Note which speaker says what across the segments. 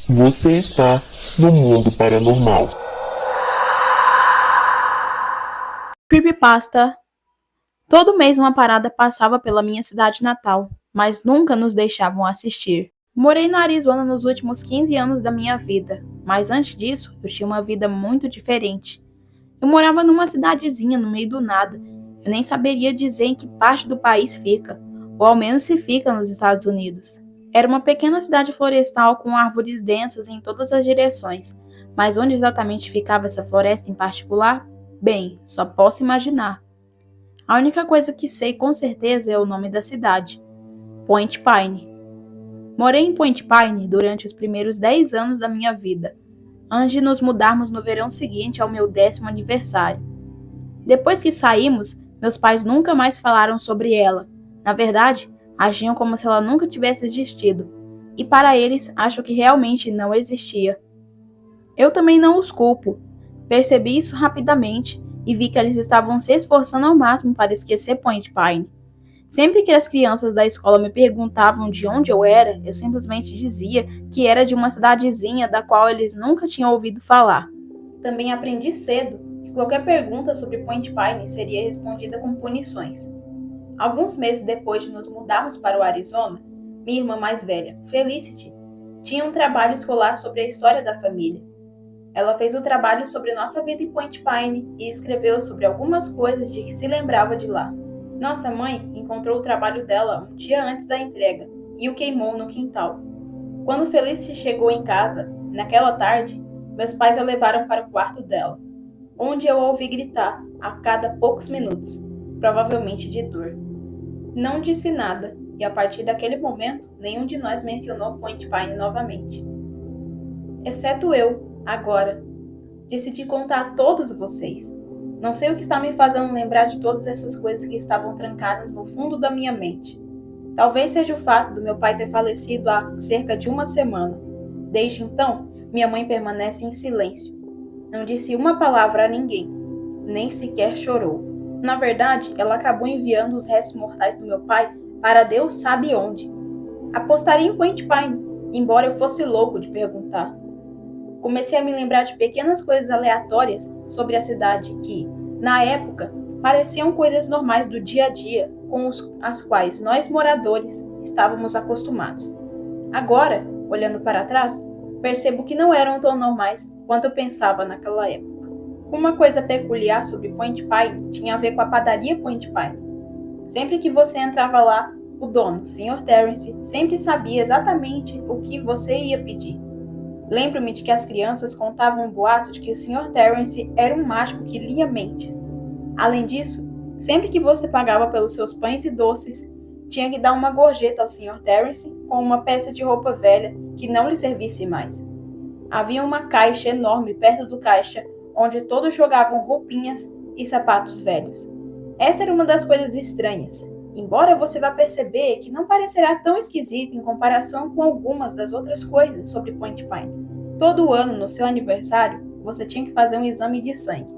Speaker 1: Você está no mundo paranormal.
Speaker 2: Creepypasta. Todo mês uma parada passava pela minha cidade natal, mas nunca nos deixavam assistir. Morei no Arizona nos últimos 15 anos da minha vida, mas antes disso eu tinha uma vida muito diferente. Eu morava numa cidadezinha no meio do nada. Eu nem saberia dizer em que parte do país fica, ou ao menos se fica nos Estados Unidos. Era uma pequena cidade florestal com árvores densas em todas as direções, mas onde exatamente ficava essa floresta em particular? Bem, só posso imaginar. A única coisa que sei com certeza é o nome da cidade, Point Pine. Morei em Point Pine durante os primeiros 10 anos da minha vida, antes de nos mudarmos no verão seguinte ao meu 10º aniversário. Depois que saímos, meus pais nunca mais falaram sobre ela. Na verdade, agiam como se ela nunca tivesse existido. E para eles, acho que realmente não existia. Eu também não os culpo. Percebi isso rapidamente e vi que eles estavam se esforçando ao máximo para esquecer Point Pine. Sempre que as crianças da escola me perguntavam de onde eu era, eu simplesmente dizia que era de uma cidadezinha da qual eles nunca tinham ouvido falar. Também aprendi cedo que qualquer pergunta sobre Point Pine seria respondida com punições. Alguns meses depois de nos mudarmos para o Arizona, minha irmã mais velha, Felicity, tinha um trabalho escolar sobre a história da família. Ela fez o trabalho sobre nossa vida em Point Pine e escreveu sobre algumas coisas de que se lembrava de lá. Nossa mãe encontrou o trabalho dela um dia antes da entrega e o queimou no quintal. Quando Felicity chegou em casa, naquela tarde, meus pais a levaram para o quarto dela, onde eu a ouvi gritar a cada poucos minutos, provavelmente de dor. Não disse nada, e a partir daquele momento, nenhum de nós mencionou Point Pine novamente. Exceto eu, agora. Decidi contar a todos vocês. Não sei o que está me fazendo lembrar de todas essas coisas que estavam trancadas no fundo da minha mente. Talvez seja o fato do meu pai ter falecido há cerca de uma semana. Desde então, minha mãe permanece em silêncio. Não disse uma palavra a ninguém, nem sequer chorou. Na verdade, ela acabou enviando os restos mortais do meu pai para Deus sabe onde. Apostaria em Point Pine, embora eu fosse louco de perguntar. Comecei a me lembrar de pequenas coisas aleatórias sobre a cidade que, na época, pareciam coisas normais do dia a dia com as quais nós moradores estávamos acostumados. Agora, olhando para trás, percebo que não eram tão normais quanto eu pensava naquela época. Uma coisa peculiar sobre Point Pine tinha a ver com a padaria Point Pine. Sempre que você entrava lá, o dono, Sr. Terence, sempre sabia exatamente o que você ia pedir. Lembro-me de que as crianças contavam um boato de que o Sr. Terence era um mágico que lia mentes. Além disso, sempre que você pagava pelos seus pães e doces, tinha que dar uma gorjeta ao Sr. Terence com uma peça de roupa velha que não lhe servisse mais. Havia uma caixa enorme perto do caixa, onde todos jogavam roupinhas e sapatos velhos. Essa era uma das coisas estranhas, embora você vá perceber que não parecerá tão esquisito em comparação com algumas das outras coisas sobre Point Pine. Todo ano, no seu aniversário, você tinha que fazer um exame de sangue.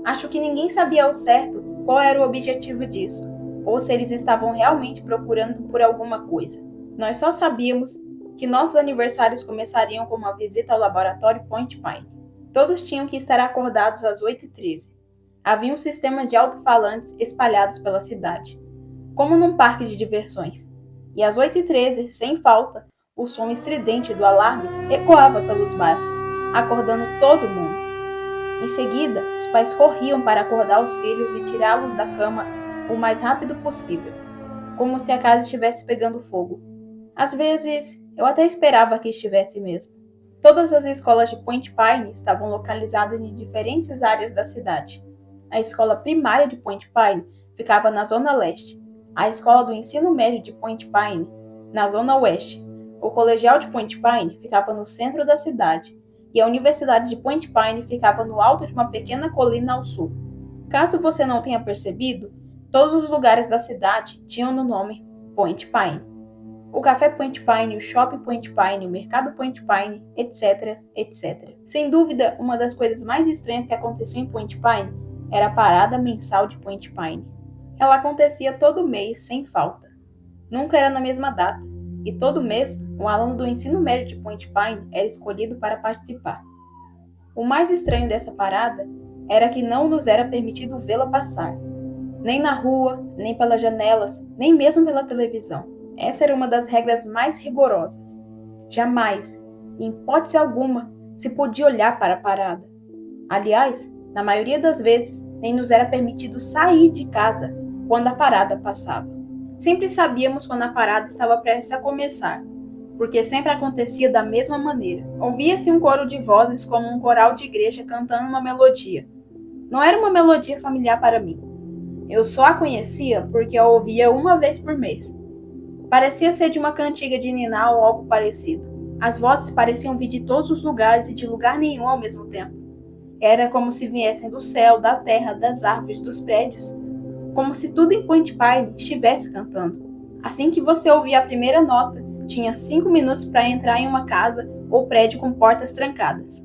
Speaker 2: Acho que ninguém sabia ao certo qual era o objetivo disso, ou se eles estavam realmente procurando por alguma coisa. Nós só sabíamos que nossos aniversários começariam com uma visita ao laboratório Point Pine. Todos tinham que estar acordados às 8h13. Havia um sistema de alto-falantes espalhados pela cidade, como num parque de diversões. E às 8h13, sem falta, o som estridente do alarme ecoava pelos bairros, acordando todo mundo. Em seguida, os pais corriam para acordar os filhos e tirá-los da cama o mais rápido possível, como se a casa estivesse pegando fogo. Às vezes, eu até esperava que estivesse mesmo. Todas as escolas de Point Pine estavam localizadas em diferentes áreas da cidade. A escola primária de Point Pine ficava na zona leste, a escola do ensino médio de Point Pine na zona oeste, o colegial de Point Pine ficava no centro da cidade e a Universidade de Point Pine ficava no alto de uma pequena colina ao sul. Caso você não tenha percebido, todos os lugares da cidade tinham no nome Point Pine. O Café Point Pine, o Shopping Point Pine, o Mercado Point Pine, etc, etc. Sem dúvida, uma das coisas mais estranhas que acontecia em Point Pine era a parada mensal de Point Pine. Ela acontecia todo mês, sem falta. Nunca era na mesma data, e todo mês um aluno do ensino médio de Point Pine era escolhido para participar. O mais estranho dessa parada era que não nos era permitido vê-la passar, nem na rua, nem pelas janelas, nem mesmo pela televisão. Essa era uma das regras mais rigorosas. Jamais, em hipótese alguma, se podia olhar para a parada. Aliás, na maioria das vezes, nem nos era permitido sair de casa quando a parada passava. Sempre sabíamos quando a parada estava prestes a começar, porque sempre acontecia da mesma maneira. Ouvia-se um coro de vozes como um coral de igreja cantando uma melodia. Não era uma melodia familiar para mim. Eu só a conhecia porque a ouvia uma vez por mês. Parecia ser de uma cantiga de niná ou algo parecido. As vozes pareciam vir de todos os lugares e de lugar nenhum ao mesmo tempo. Era como se viessem do céu, da terra, das árvores, dos prédios. Como se tudo em Point Pine estivesse cantando. Assim que você ouvia a primeira nota, tinha 5 minutos para entrar em uma casa ou prédio com portas trancadas.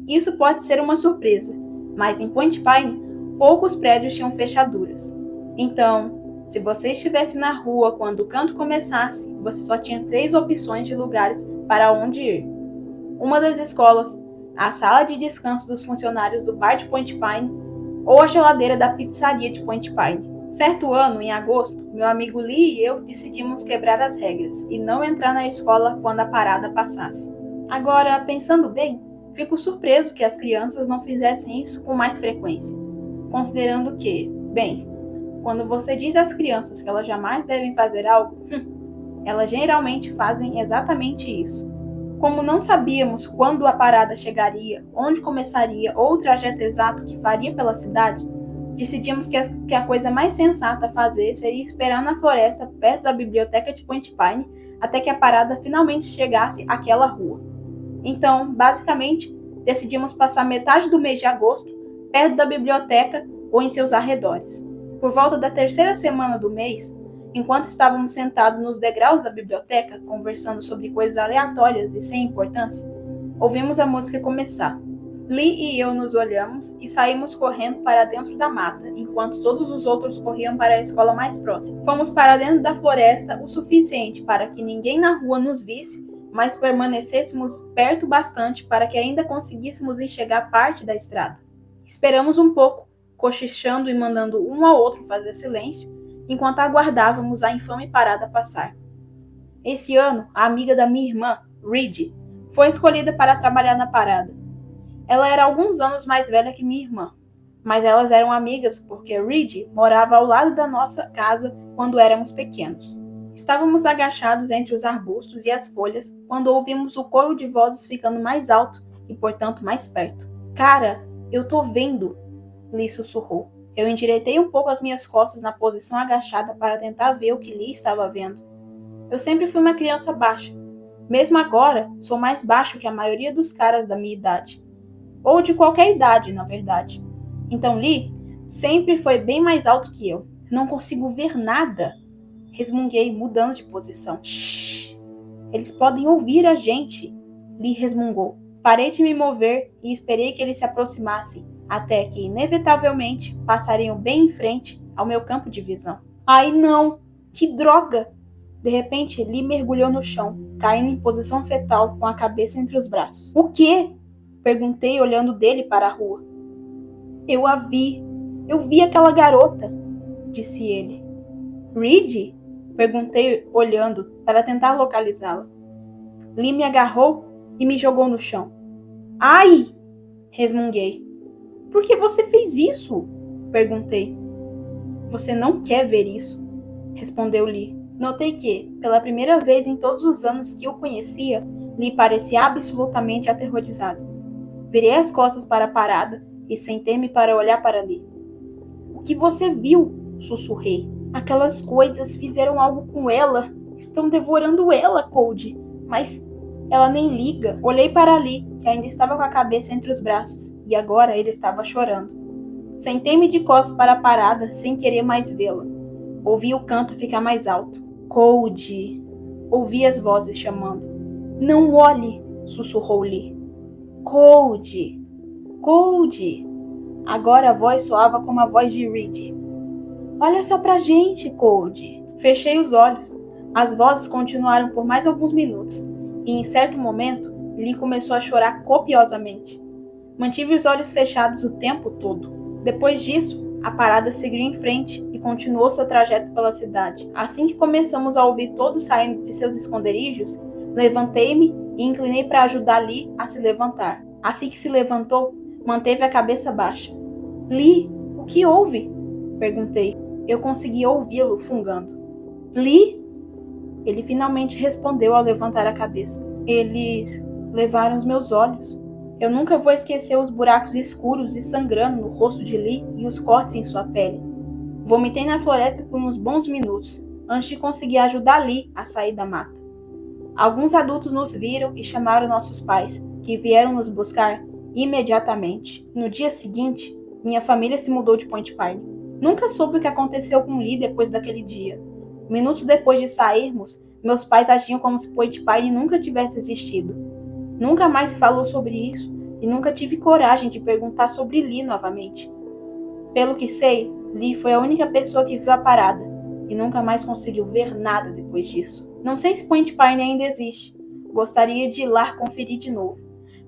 Speaker 2: Isso pode ser uma surpresa, mas em Point Pine, poucos prédios tinham fechaduras. Então, se você estivesse na rua quando o canto começasse, você só tinha 3 opções de lugares para onde ir. Uma das escolas, a sala de descanso dos funcionários do bar de Point Pine ou a geladeira da pizzaria de Point Pine. Certo ano, em agosto, meu amigo Lee e eu decidimos quebrar as regras e não entrar na escola quando a parada passasse. Agora, pensando bem, fico surpreso que as crianças não fizessem isso com mais frequência, considerando que, bem, quando você diz às crianças que elas jamais devem fazer algo, elas geralmente fazem exatamente isso. Como não sabíamos quando a parada chegaria, onde começaria ou o trajeto exato que faria pela cidade, decidimos que a coisa mais sensata a fazer seria esperar na floresta perto da biblioteca de Point Pine até que a parada finalmente chegasse àquela rua. Então, basicamente, decidimos passar metade do mês de agosto perto da biblioteca ou em seus arredores. Por volta da terceira semana do mês, enquanto estávamos sentados nos degraus da biblioteca, conversando sobre coisas aleatórias e sem importância, ouvimos a música começar. Lee e eu nos olhamos e saímos correndo para dentro da mata, enquanto todos os outros corriam para a escola mais próxima. Fomos para dentro da floresta o suficiente para que ninguém na rua nos visse, mas permanecêssemos perto bastante para que ainda conseguíssemos enxergar parte da estrada. Esperamos um pouco, cochichando e mandando um ao outro fazer silêncio, enquanto aguardávamos a infame parada passar. Esse ano, a amiga da minha irmã, Reed, foi escolhida para trabalhar na parada. Ela era alguns anos mais velha que minha irmã, mas elas eram amigas porque Reed morava ao lado da nossa casa quando éramos pequenos. Estávamos agachados entre os arbustos e as folhas quando ouvimos o coro de vozes ficando mais alto e, portanto, mais perto. Cara, eu tô vendo, Lee sussurrou. Eu endireitei um pouco as minhas costas na posição agachada para tentar ver o que Lee estava vendo. Eu sempre fui uma criança baixa. Mesmo agora, sou mais baixo que a maioria dos caras da minha idade. Ou de qualquer idade, na verdade. Então Lee sempre foi bem mais alto que eu. Não consigo ver nada. Resmunguei, mudando de posição. Shhh! Eles podem ouvir a gente, Lee resmungou. Parei de me mover e esperei que eles se aproximassem, até que, inevitavelmente, passariam bem em frente ao meu campo de visão. Ai não! Que droga! De repente, Lee mergulhou no chão, caindo em posição fetal com a cabeça entre os braços. O quê? Perguntei, olhando dele para a rua. Eu a vi. Eu vi aquela garota, disse ele. Reed? Perguntei, olhando, para tentar localizá-la. Lee me agarrou e me jogou no chão. Ai! Resmunguei. Por que você fez isso? Perguntei. Você não quer ver isso, respondeu Lee. Notei que, pela primeira vez em todos os anos que o conhecia, Lee parecia absolutamente aterrorizado. Virei as costas para a parada e sentei-me para olhar para Lee. O que você viu? Sussurrei. Aquelas coisas fizeram algo com ela. Estão devorando ela, Cody. Mas ela nem liga. Olhei para Lee, que ainda estava com a cabeça entre os braços, e agora ele estava chorando. Sentei-me de costas para a parada, sem querer mais vê-la. Ouvi o canto ficar mais alto. Cody. Ouvi as vozes chamando. Não olhe, sussurrou Lee. Cody. Cody. Agora a voz soava como a voz de Reed. Olha só pra gente, Cody. Fechei os olhos, As vozes continuaram por mais alguns minutos, e em certo momento, Lee começou a chorar copiosamente. Mantive os olhos fechados o tempo todo. Depois disso, a parada seguiu em frente e continuou seu trajeto pela cidade. Assim que começamos a ouvir todos saindo de seus esconderijos, levantei-me e inclinei para ajudar Lee a se levantar. Assim que se levantou, manteve a cabeça baixa. Lee, o que houve? Perguntei. Eu consegui ouvi-lo fungando. Lee? Ele finalmente respondeu ao levantar a cabeça. Eles levaram os meus olhos. Eu nunca vou esquecer os buracos escuros e sangrando no rosto de Lee e os cortes em sua pele. Vomitei na floresta por uns bons minutos, antes de conseguir ajudar Lee a sair da mata. Alguns adultos nos viram e chamaram nossos pais, que vieram nos buscar imediatamente. No dia seguinte, minha família se mudou de Point Pine. Nunca soube o que aconteceu com Lee depois daquele dia. Minutos depois de sairmos, meus pais agiam como se Point Pine nunca tivesse existido. Nunca mais se falou sobre isso e nunca tive coragem de perguntar sobre Lee novamente. Pelo que sei, Lee foi a única pessoa que viu a parada e nunca mais conseguiu ver nada depois disso. Não sei se Point Pine ainda existe. Gostaria de ir lá conferir de novo.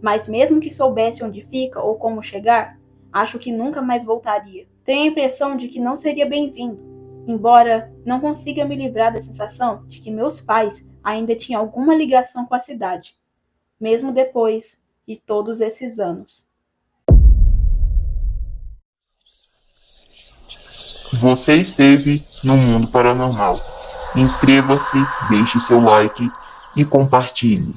Speaker 2: Mas mesmo que soubesse onde fica ou como chegar, acho que nunca mais voltaria. Tenho a impressão de que não seria bem-vindo, embora não consiga me livrar da sensação de que meus pais ainda tinham alguma ligação com a cidade, mesmo depois de todos esses anos.
Speaker 1: Você esteve no Mundo Paranormal. Inscreva-se, deixe seu like e compartilhe.